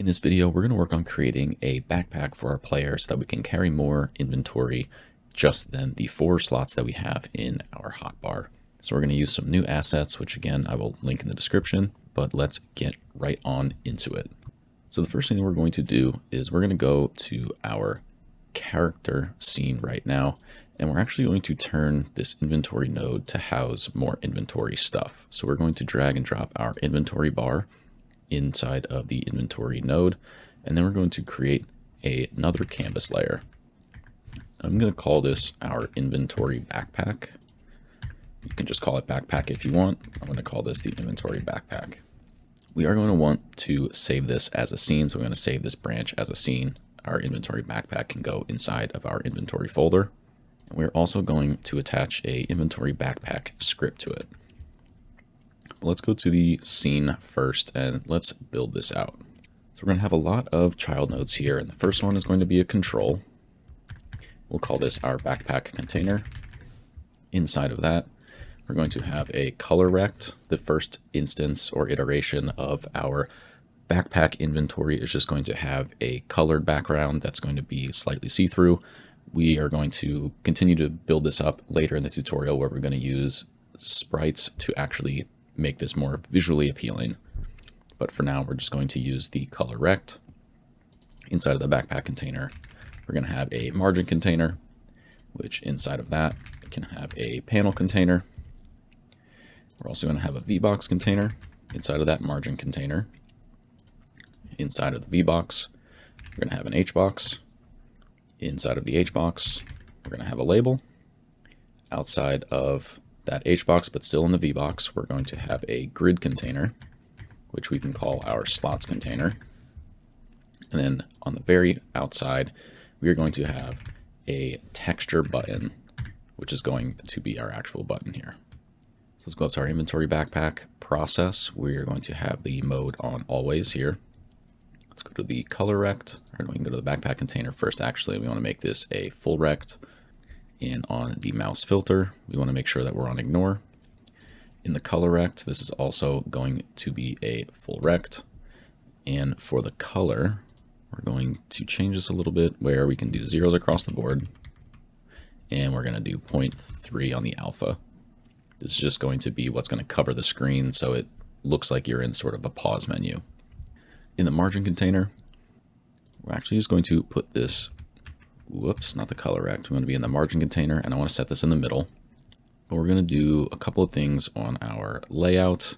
this video, we're going to work on creating a backpack for our player so that we can carry more inventory just than the 4 slots that we have in our hotbar. So we're going to use some new assets, which again, I will link in the description, but let's get right on into it. So the first thing that we're going to do is we're going to go to our character scene right now, and we're actually going to turn this inventory node to house more inventory stuff. So we're going to drag and drop our inventory bar inside of the inventory node, and then we're going to create another canvas layer. I'm going to call this our inventory backpack. You can just call it backpack if you want. I'm going to call this the inventory backpack. We are going to want to save this as a scene, so we're going to save this branch as a scene. Our inventory backpack can go inside of our inventory folder. We're also going to attach a inventory backpack script to it. Let's go to the scene first and let's build this out. So we're going to have a lot of child nodes here, and the first one is going to be a control. We'll call this our backpack container. Inside of that, we're going to have a color rect. The first instance or iteration of our backpack inventory is just going to have a colored background that's going to be slightly see-through. We are going to continue to build this up later in the tutorial where we're going to use sprites to actually make this more visually appealing. But for now, we're just going to use the color rect. Inside of the backpack container, we're going to have a margin container, which inside of that can have a panel container. We're also going to have a VBox container inside of that margin container. Inside of the VBox, we're going to have an HBox. Inside of the HBox, we're going to have a label. Outside of that HBox, but still in the VBox, we're going to have a grid container, which we can call our slots container. And then on the very outside, we are going to have a texture button, which is going to be our actual button here. So let's go up to our inventory backpack process. We are going to have the mode on always here. Let's go to the color rect, or we can go to the backpack container first. Actually, we want to make this a full rect. And on the mouse filter, we want to make sure that we're on ignore. In the color rect, this is also going to be a full rect. And for the color, we're going to change this a little bit where we can do zeros across the board. And we're going to do 0.3 on the alpha. This is just going to be what's going to cover the screen so it looks like you're in sort of a pause menu. In the margin container, we're actually just going to put this, whoops, not the color rect. We want to be in the margin container, and I want to set this in the middle. But we're going to do a couple of things on our layout.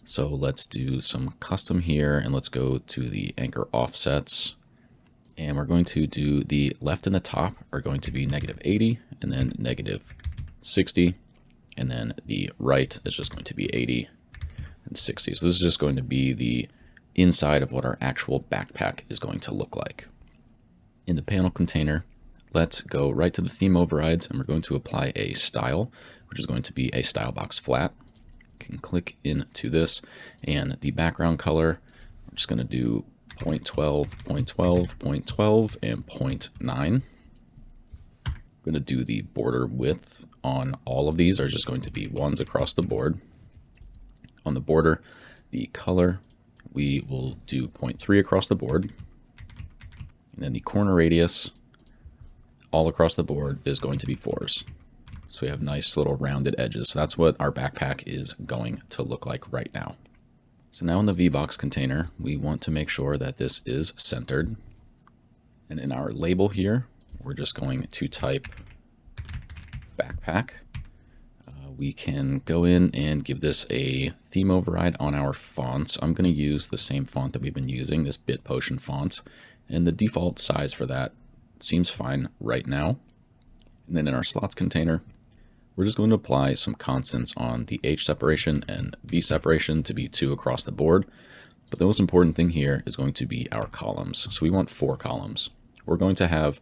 So let's do some custom here, and let's go to the anchor offsets. And we're going to do the left and the top are going to be -80, and then -60. And then the right is just going to be 80 and 60. So this is just going to be the inside of what our actual backpack is going to look like. In the panel container, let's go right to the theme overrides, and we're going to apply a style, which is going to be a style box flat. You can click into this, and the background color, we're just going to do 0.12, 0.12, 0.12, and 0.9. I'm going to do the border width on all of these are just going to be 1s across the board. On the border, the color, we will do 0.3 across the board. And then the corner radius all across the board is going to be 4s. So we have nice little rounded edges. So that's what our backpack is going to look like right now. So now in the VBox container, we want to make sure that this is centered. And in our label here, we're just going to type backpack. We can go in and give this a theme override on our fonts. I'm going to use the same font that we've been using, this Bitpotion font. And the default size for that seems fine right now. And then in our slots container, we're just going to apply some constants on the H separation and V separation to be 2 across the board. But the most important thing here is going to be our columns. So we want 4 columns. We're going to have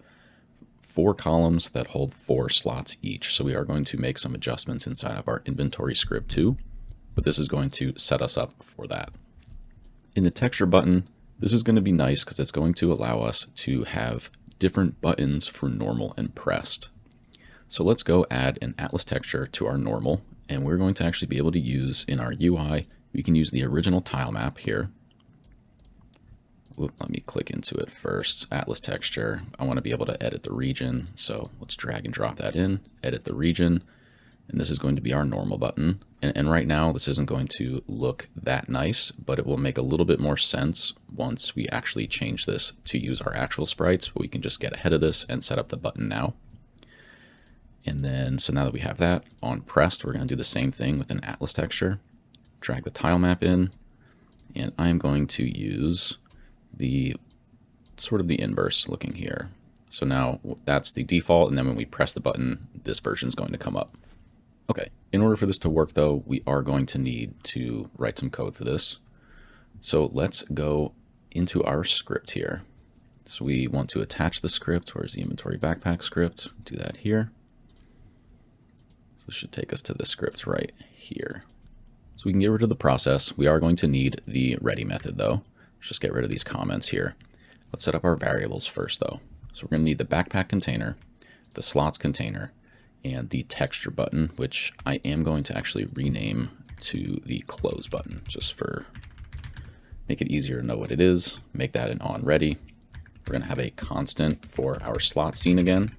4 columns that hold 4 slots each. So we are going to make some adjustments inside of our inventory script too, but this is going to set us up for that. In the texture button, this is going to be nice because it's going to allow us to have different buttons for normal and pressed. So let's go add an atlas texture to our normal, and we're going to actually be able to use in our UI, we can use the original tile map here. let me click into it first. Atlas texture. I want to be able to edit the region. So let's drag and drop that in, edit the region. And this is going to be our normal button. And right now, this isn't going to look that nice, but it will make a little bit more sense once we actually change this to use our actual sprites. But we can just get ahead of this and set up the button now. And then, so now that we have that on pressed, we're going to do the same thing with an Atlas texture. Drag the tile map in, and I'm going to use the sort of the inverse looking here. So now that's the default, and then when we press the button, this version is going to come up. Okay, in order for this to work though, we are going to need to write some code for this. So let's go into our script here. So we want to attach the script. Where's the inventory backpack script? Do that here. So this should take us to the script right here. So we can get rid of the process. We are going to need the ready method though. Let's just get rid of these comments here. Let's set up our variables first though. So we're going to need the backpack container, the slots container, and the texture button, which I am going to actually rename to the close button, just for make it easier to know what it is. Make that an on ready. We're going to have a constant for our slot scene again,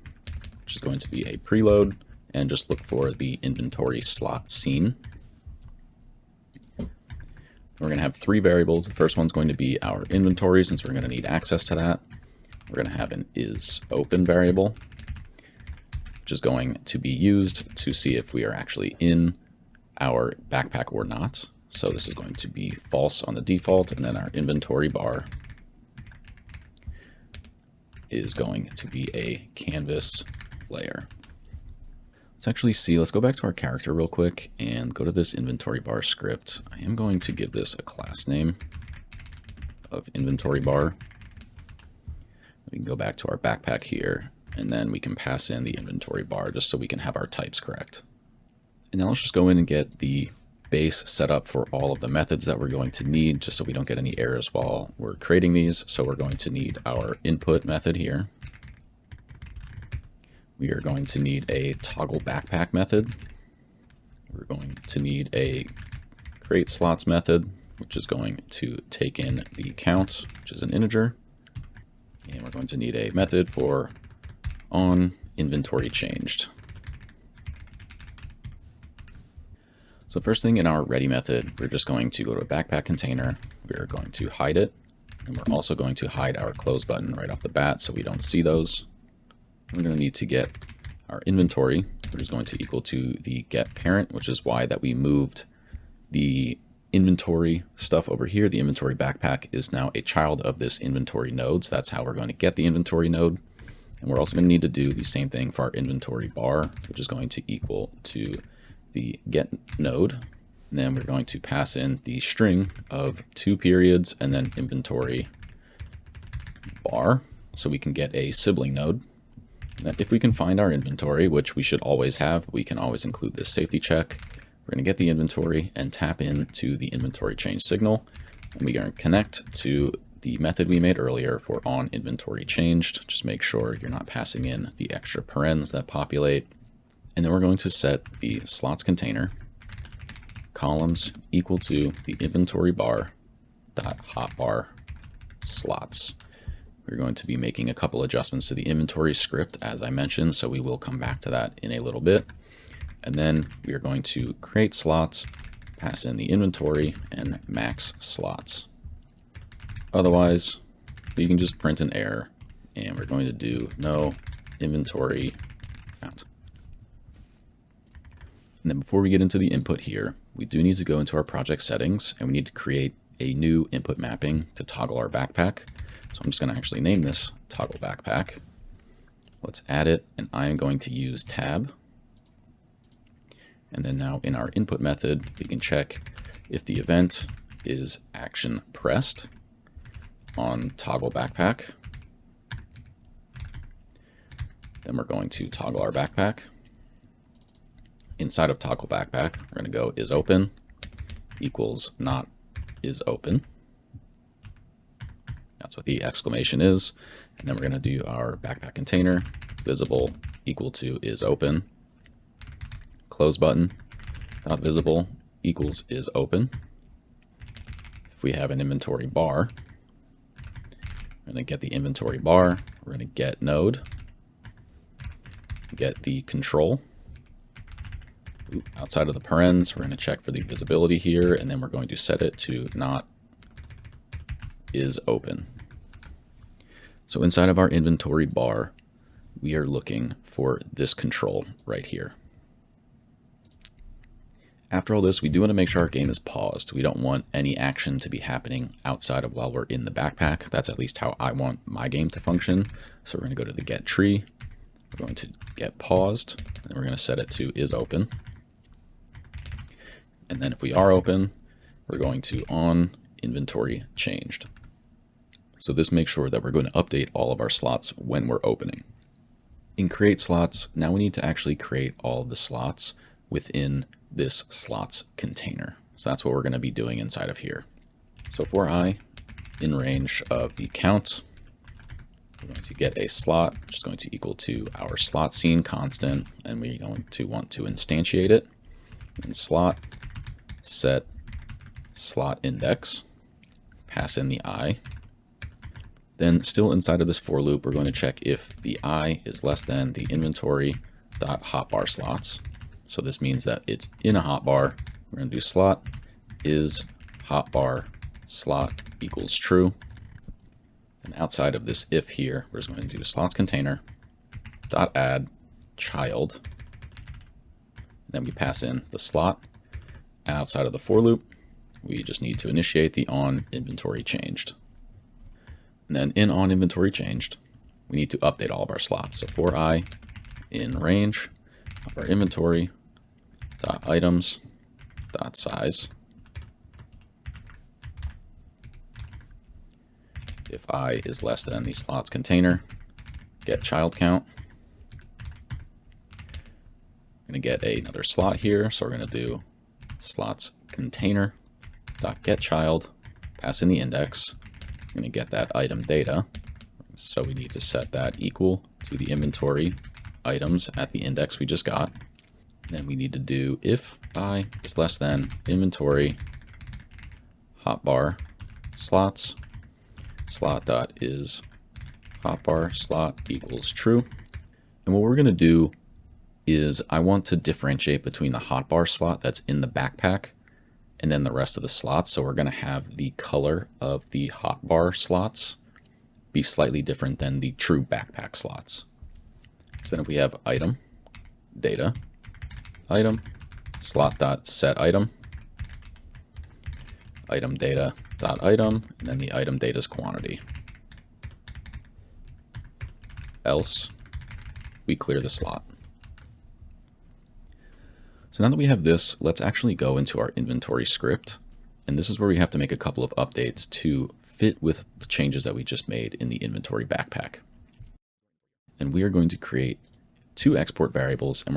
which is going to be a preload, and just look for the inventory slot scene. We're going to have three variables. The first one's going to be our inventory, since we're going to need access to that. We're going to have an isOpen variable, which is going to be used to see if we are actually in our backpack or not. So this is going to be false on the default, and then our inventory bar is going to be a canvas layer. Let's actually see, let's go back to our character real quick and go to this inventory bar script. I am going to give this a class name of inventory bar. We can go back to our backpack here, and then we can pass in the inventory bar just so we can have our types correct. And now let's just go in and get the base set up for all of the methods that we're going to need, just so we don't get any errors while we're creating these. So we're going to need our input method here. We are going to need a toggle backpack method. We're going to need a create slots method, which is going to take in the count, which is an integer. And we're going to need a method for on inventory changed. So first thing in our ready method, we're just going to go to a backpack container. We're going to hide it. And we're also going to hide our close button right off the bat so we don't see those. We're going to need to get our inventory, which is going to equal to the get parent, which is why that we moved the inventory stuff over here. The inventory backpack is now a child of this inventory node. So that's how we're going to get the inventory node. And we're also going to need to do the same thing for our inventory bar, which is going to equal to the get node. And then we're going to pass in the string of 2 periods and then inventory bar, so we can get a sibling node. And if we can find our inventory, which we should always have, we can always include this safety check. We're going to get the inventory and tap into the inventory change signal. And we're going to connect to the method we made earlier for on inventory changed. Just make sure you're not passing in the extra parens that populate. And then we're going to set the slots container columns equal to the inventory bar dot hotbar slots. We're going to be making a couple adjustments to the inventory script, as I mentioned, so we will come back to that in a little bit. And then we are going to create slots, pass in the inventory, and max slots. Otherwise, we can just print an error, and we're going to do no inventory found. And then before we get into the input here, we do need to go into our project settings, and we need to create a new input mapping to toggle our backpack. So I'm just going to actually name this toggle backpack. Let's add it, and I am going to use tab. And then now in our input method, we can check if the event is action pressed on toggle backpack. Then we're going to toggle our backpack. Inside of toggle backpack, we're going to go isOpen equals not isOpen. That's what the exclamation is. And then we're going to do our backpack container visible equal to isOpen. Close button dot visible equals isOpen. If we have an inventory bar, We're going to get the inventory bar. We're going to get node, get the control. Outside of the parens, we're going to check for the visibility here, and then we're going to set it to not is open. So inside of our inventory bar, we are looking for this control right here. After all this, we do want to make sure our game is paused. We don't want any action to be happening outside of while we're in the backpack. That's at least how I want my game to function. So we're going to go to the get tree. We're going to get paused, and we're going to set it to is open. And then if we are open, we're going to on inventory changed. So this makes sure that we're going to update all of our slots when we're opening. In create slots, now we need to actually create all of the slots within this slots container. So that's what we're going to be doing inside of here. So for I, in range of the count, we're going to get a slot, which is going to equal to our slot scene constant, and we're going to want to instantiate it. And slot set slot index, pass in the I. Then still inside of this for loop, we're going to check if the I is less than the inventory dot hotbar slots. So this means that it's in a hotbar. We're going to do slot is hotbar slot equals true. And outside of this if here, we're just going to do slots container dot add child. Then we pass in the slot. Outside of the for loop, we just need to initiate the on inventory changed. And then in on inventory changed, we need to update all of our slots. So for I in range of our inventory dot items dot size. If I is less than the slots container, get child count. I'm going to get another slot here, so we're going to do slots container dot get child, pass in the index. I'm going to get that item data, so we need to set that equal to the inventory items at the index we just got. Then we need to do if I is less than inventory hotbar slots, slot dot is hotbar slot equals true. And what we're going to do is I want to differentiate between the hotbar slot that's in the backpack and then the rest of the slots. So we're going to have the color of the hotbar slots be slightly different than the true backpack slots. So then if we have item data item slot dot set item data dot item, and then the item data's quantity. Else we clear the slot. So now that we have this, let's actually go into our inventory script. And this is where we have to make a couple of updates to fit with the changes that we just made in the inventory backpack. And we are going to create two export variables, and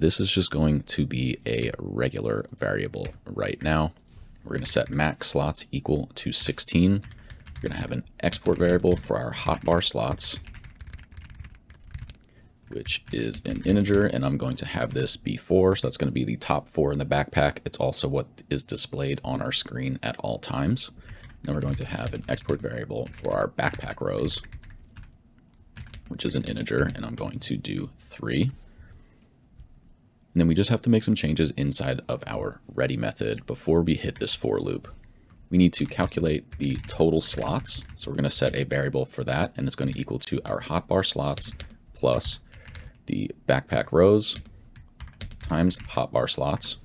this is just going to be a regular variable right now. We're going to set max slots equal to 16. We're going to have an export variable for our hotbar slots, which is an integer, and I'm going to have this be 4, so that's going to be the top 4 in the backpack. It's also what is displayed on our screen at all times. Then we're going to have an export variable for our backpack rows, which is an integer, and I'm going to do 3. And then we just have to make some changes inside of our ready method before we hit this for loop. We need to calculate the total slots, so we're going to set a variable for that, and it's going to equal to our hotbar slots plus the backpack rows times hotbar slots.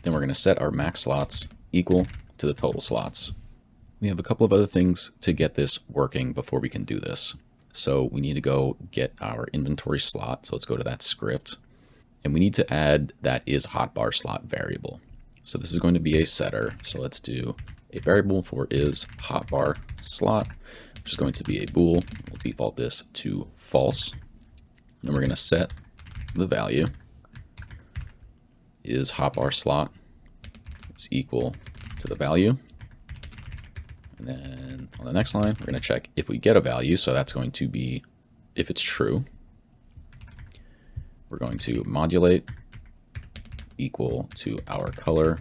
Then we're going to set our max slots equal to the total slots. We have a couple of other things to get this working before we can do this. So we need to go get our inventory slot. So let's go to that script, and we need to add that is hotbar slot variable. So this is going to be a setter. So let's do a variable for is hotbar slot, which is going to be a bool. We'll default this to false. And we're going to set the value is hotbar slot is equal to the value. And then on the next line, we're going to check if we get a value. So that's going to be if it's true. We're going to modulate equal to our color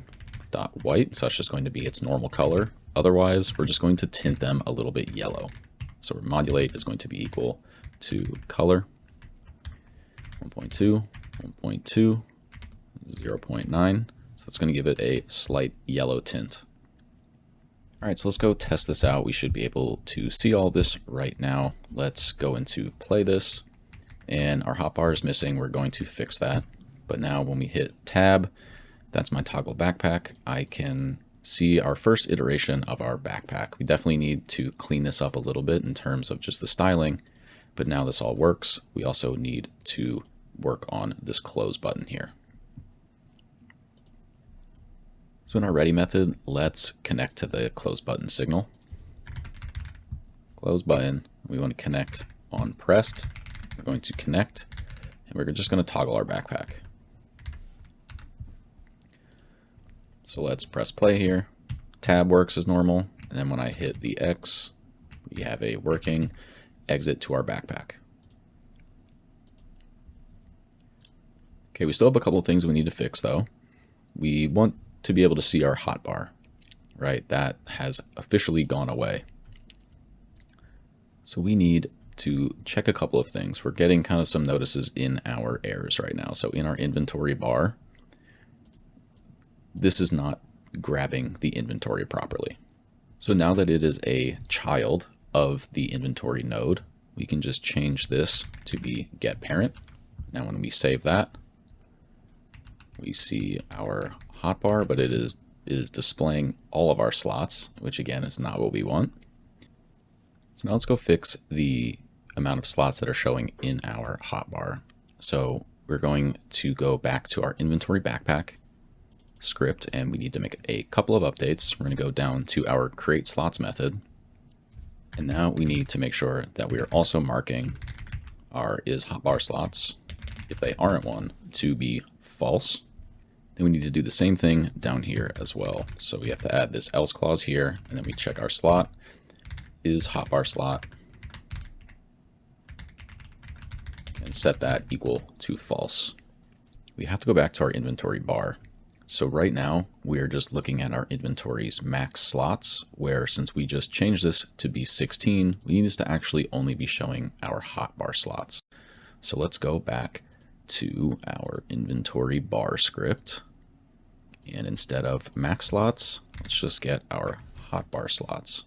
dot white. So that's just going to be its normal color Otherwise, we're just going to tint them a little bit yellow. So our modulate is going to be equal to color 1.2, 1.2, 0.9. So that's going to give it a slight yellow tint. All right, so let's go test this out. We should be able to see all this right now. Let's go into play this, and our hotbar is missing. We're going to fix that. But now when we hit tab, that's my toggle backpack. I can see our first iteration of our backpack. We definitely need to clean this up a little bit in terms of just the styling, but now this all works. We also need to work on this close button here. So in our ready method, let's connect to the close button signal. Close button, we want to connect on pressed. We're going to connect, and we're just going to toggle our backpack. So let's press play here. Tab works as normal, and then when I hit the X, we have a working exit to our backpack. Okay, we still have a couple of things we need to fix though. We want to be able to see our hotbar, right? That has officially gone away. So we need to check a couple of things. We're getting kind of some notices in our errors right now. So in our inventory bar, this is not grabbing the inventory properly. So now that it is a child of the inventory node, we can just change this to be get parent. Now when we save that, we see our hotbar, but it is displaying all of our slots, which again is not what we want. So now let's go fix the amount of slots that are showing in our hotbar. So we're going to go back to our inventory backpack script, and we need to make a couple of updates. We're going to go down to our create slots method, and now we need to make sure that we are also marking our is hotbar slots, if they aren't one, to be false. Then we need to do the same thing down here as well. So we have to add this else clause here, and then we check our slot is hotbar slot and set that equal to false. We have to go back to our inventory bar. So right now we're just looking at our inventory's max slots, where since we just changed this to be 16, we need this to actually only be showing our hotbar slots. So let's go back to our inventory bar script, and instead of max slots, let's just get our hotbar slots.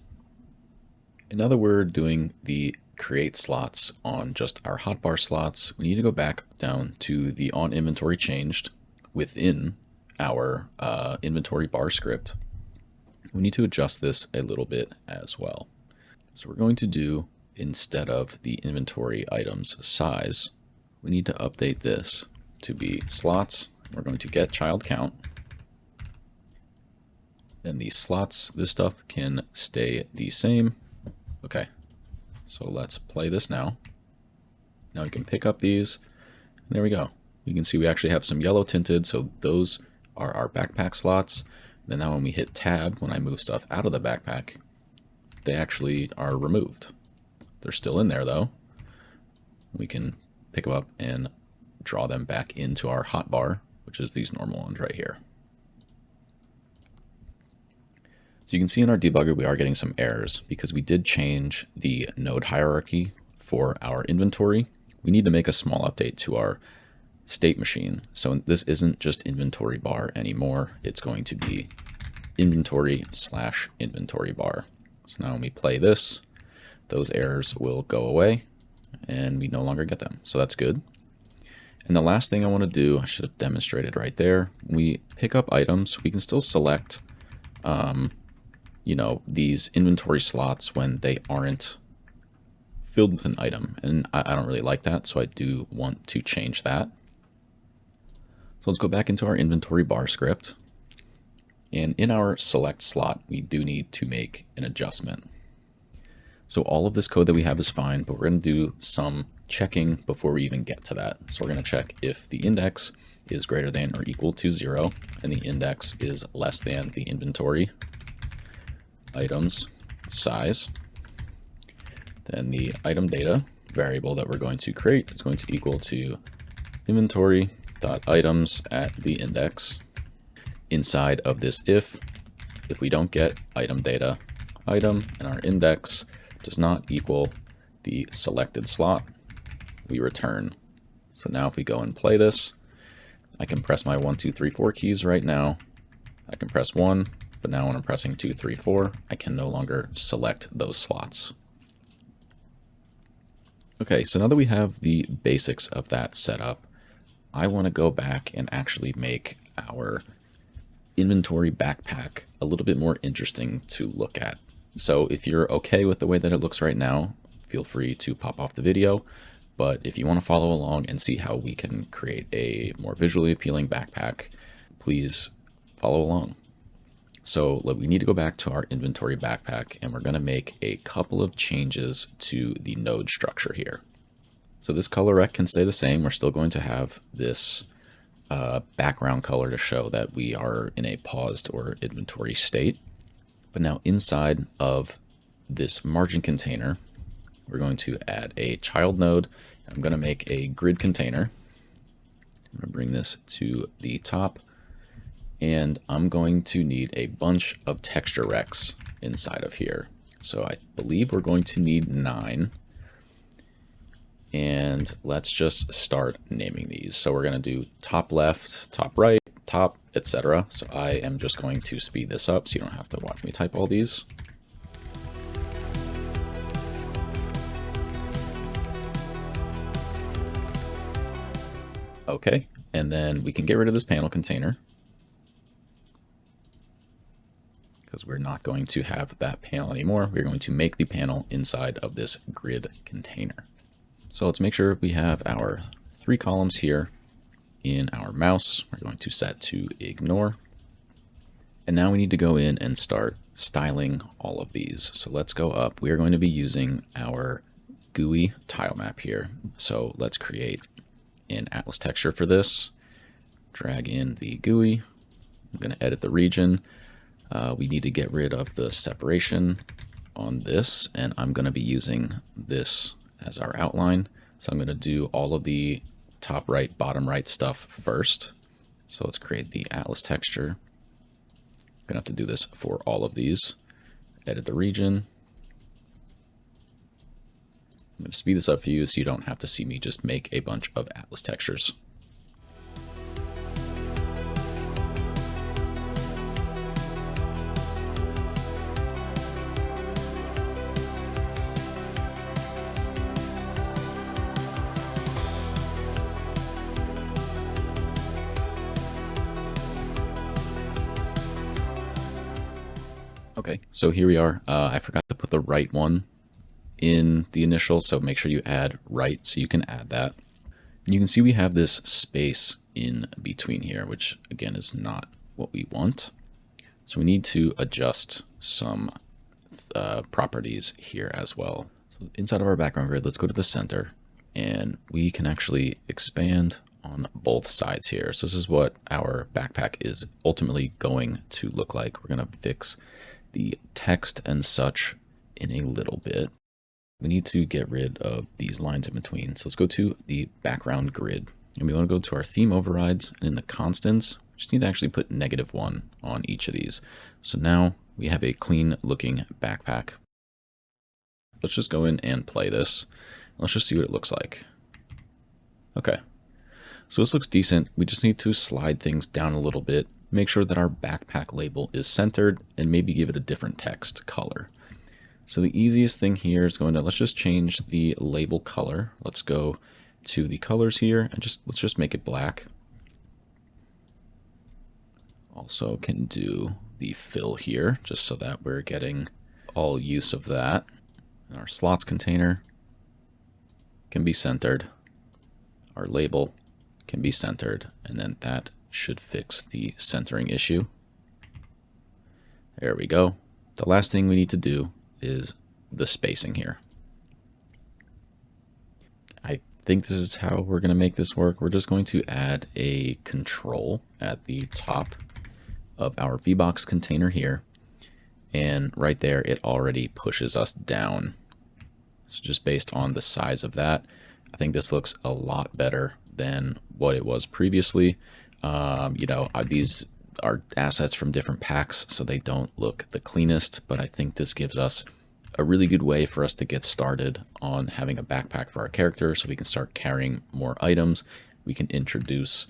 And now that we're doing the create slots on just our hotbar slots, we need to go back down to the on inventory changed within our inventory bar script. We need to adjust this a little bit as well. So we're going to do, instead of the inventory items size, we need to update this to be slots. We're going to get child count. Then these slots, this stuff can stay the same. Okay, so let's play this now. Now we can pick up these. There we go. You can see we actually have some yellow tinted, so those are our backpack slots. Then now when we hit tab, when I move stuff out of the backpack, they actually are removed. They're still in there though. We can pick them up and draw them back into our hotbar, which is these normal ones right here. So you can see in our debugger we are getting some errors because we did change the node hierarchy for our inventory. We need to make a small update to our state machine. So this isn't just inventory bar anymore. It's going to be inventory/inventory bar. So now when we play this, those errors will go away and we no longer get them. So that's good. And the last thing I want to do, I should have demonstrated right there. When we pick up items, we can still select you know, these inventory slots when they aren't filled with an item. And I don't really like that, so I do want to change that. So let's go back into our inventory bar script. And in our select slot, we do need to make an adjustment. So all of this code that we have is fine, but we're going to do some checking before we even get to that. So we're going to check if the index is greater than or equal to 0, and the index is less than the inventory items size. Then the item data variable that we're going to create is going to equal to inventory.items at the index. Inside of this if, if we don't get item data, item and our index does not equal the selected slot, we return. So now if we go and play this, I can press my 1, 2, 3, 4 keys right now. I can press 1, but now when I'm pressing 2, 3, 4, I can no longer select those slots. Okay, so now that we have the basics of that set up, I want to go back and actually make our inventory backpack a little bit more interesting to look at. So if you're okay with the way that it looks right now, feel free to pop off the video. But if you want to follow along and see how we can create a more visually appealing backpack, please follow along. So we need to go back to our inventory backpack, and we're going to make a couple of changes to the node structure here. So this color rec can stay the same. We're still going to have this background color to show that we are in a paused or inventory state. But now inside of this margin container, we're going to add a child node. I'm going to make a grid container. I'm going to bring this to the top. And I'm going to need a bunch of texture recs inside of here. So I believe we're going to need 9. And let's just start naming these. So we're going to do top left, top right, top, etc. So I am just going to speed this up so you don't have to watch me type all these. Okay, and then we can get rid of this panel container, because we're not going to have that panel anymore. We're going to make the panel inside of this grid container. So let's make sure we have our 3 columns here in our mouse. We're going to set to ignore. And now we need to go in and start styling all of these. So let's go up. We are going to be using our GUI tile map here. So let's create an atlas texture for this. Drag in the GUI. I'm going to edit the region. We need to get rid of the separation on this, and I'm going to be using this as our outline. So I'm going to do all of the top right, bottom right stuff first. So let's create the atlas texture. I'm going to have to do this for all of these. Edit the region. I'm going to speed this up for you so you don't have to see me just make a bunch of atlas textures. Okay, so here we are. I forgot to put the right one in the initial, so make sure you add right so you can add that. And you can see we have this space in between here, which again is not what we want. So we need to adjust some properties here as well. So inside of our background grid, let's go to the center, and we can actually expand on both sides here. So this is what our backpack is ultimately going to look like. We're going to fix the text and such in a little bit. We need to get rid of these lines in between. So let's go to the background grid, and we want to go to our theme overrides, and in the constants, we just need to actually put -1 on each of these. So now we have a clean looking backpack. Let's just go in and play this. Let's just see what it looks like. Okay, so this looks decent. We just need to slide things down a little bit, make sure that our backpack label is centered, and maybe give it a different text color. So the easiest thing here is let's just change the label color. Let's go to the colors here and let's just make it black. Also can do the fill here just so that we're getting all use of that. And our slots container can be centered. Our label can be centered, and then that should fix the centering issue. There we go. The last thing we need to do is the spacing here. I think this is how we're going to make this work. We're just going to add a control at the top of our VBox container here, and right there it already pushes us down. So just based on the size of that, I think this looks a lot better than what it was previously. You know, these our assets from different packs so they don't look the cleanest, but I think this gives us a really good way for us to get started on having a backpack for our character so we can start carrying more items. We can introduce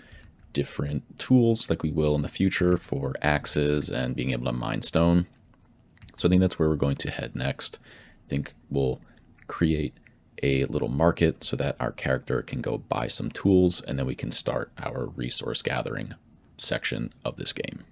different tools like we will in the future for axes and being able to mine stone. So I think that's where we're going to head next. I think we'll create a little market so that our character can go buy some tools, and then we can start our resource gathering section of this game.